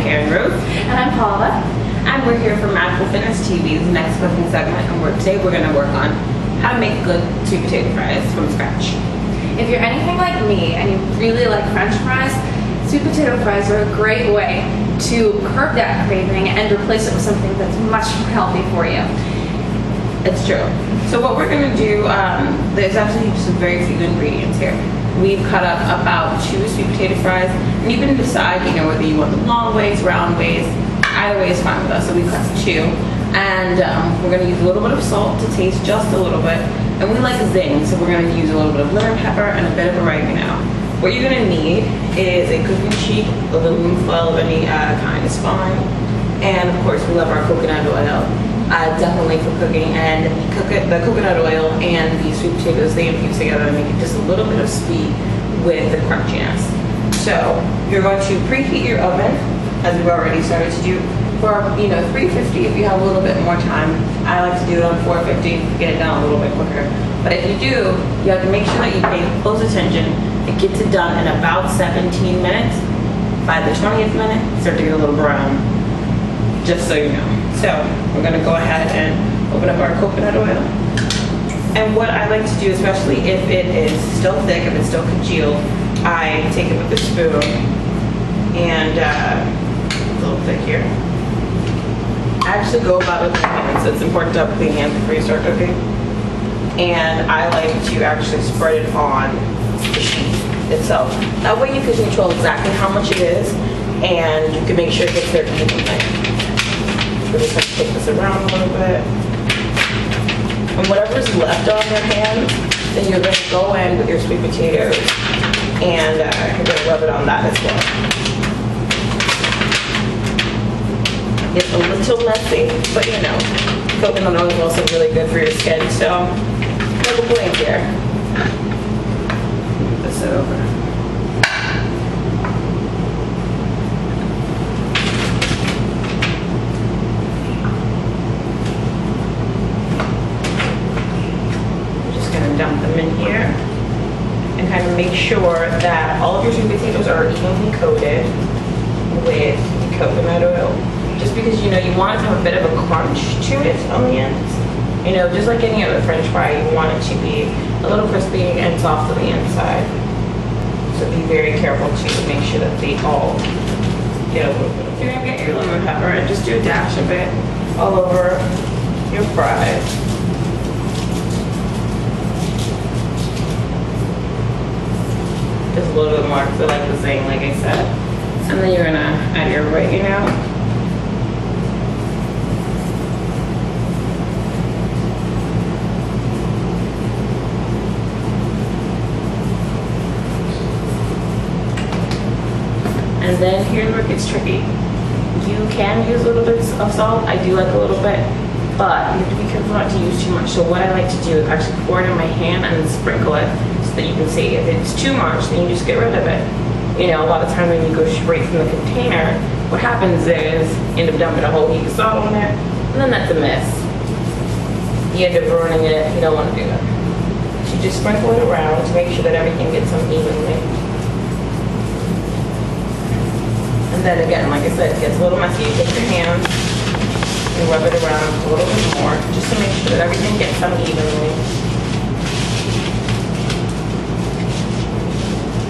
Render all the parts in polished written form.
KarynRose. And I'm Paula. And we're here for Magical Fitness TV's next cooking segment. And today we're going to work on how to make good sweet potato fries from scratch. If you're anything like me and you really like French fries, sweet potato fries are a great way to curb that craving and replace it with something that's much more healthy for you. It's true. So what we're going to do, there's actually some very few ingredients here. We've cut up about 2 sweet potato fries, and you can decide, whether you want them long ways, round ways. Either way is fine with us. So we cut 2, and we're going to use a little bit of salt to taste just a little bit, and we like zing, so we're going to use a little bit of lemon pepper and a bit of oregano. What you're going to need is a cooking sheet with aluminum foil of any kind is fine, and of course we love our coconut oil. Definitely for cooking, and the coconut oil and the sweet potatoes, they infuse together and make it just a little bit of sweet with the crunchiness. So you're going to preheat your oven, as we've already started to do, for 350 if you have a little bit more time. I like to do it on 450 to get it done a little bit quicker. But if you do, you have to make sure that you pay close attention. It gets it done in about 17 minutes. By the 20th minute, start to get a little brown, just so you know. So we're going to go ahead and open up our coconut oil. And what I like to do, especially if it is still thick, if it's still congealed, I take it with a spoon and a little thick here. I actually go about it with my hands, so it's important to have clean hands before you start cooking. And I like to actually spread it on the sheet itself. That way you can control exactly how much it is, and you can make sure it gets there evenly. We're just going to take this around a little bit. And whatever's left on your hand, then you're going to go in with your sweet potatoes and you're going to rub it on that as well. It's a little messy, but coconut oil is also really good for your skin, so no complaints here. Move this over. Dump them in here and kind of make sure that all of your sweet potatoes are evenly coated with coconut oil. Just because you want it to have a bit of a crunch to it on the ends. Just like any other French fry, you want it to be a little crispy and soft on the inside. So be very careful to make sure that they all get a little bit. You're gonna get your lemon pepper and just do a dash of it all over your fries. Just a little bit more, I feel like the same, like I said. And then you're gonna add your oregano. And then here's where it gets tricky. You can use a little bit of salt. I do like a little bit, but you have to be careful not to use too much. So what I like to do is actually pour it in my hand and then sprinkle it, that you can see. If it's too much, then you just get rid of it. A lot of times when you go straight from the container, what happens is you end up dumping a whole heap of salt on it, and then that's a mess. You end up ruining it. You don't want to do that. So you just sprinkle it around to make sure that everything gets on evenly. And then again, like I said, it gets a little messy. You take your hands and rub it around a little bit more, just to make sure that everything gets on evenly.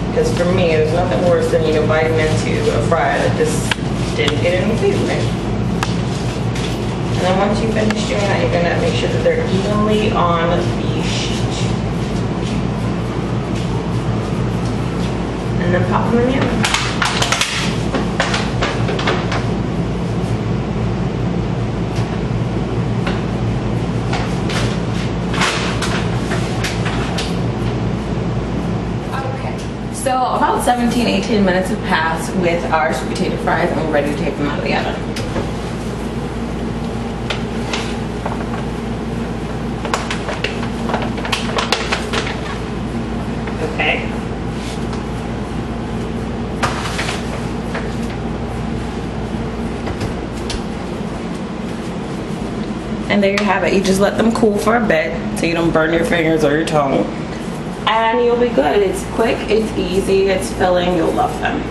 Because for me, there's nothing worse than biting into a fry that just didn't get any seasoning. And then once you finish doing that, you're gonna make sure that they're evenly on the sheet. And then pop them in the oven. So about 17-18 minutes have passed with our sweet potato fries, and we're ready to take them out of the oven. Okay. And there you have it. You just let them cool for a bit so you don't burn your fingers or your tongue. And you'll be good. It's quick, it's easy, it's filling, you'll love them.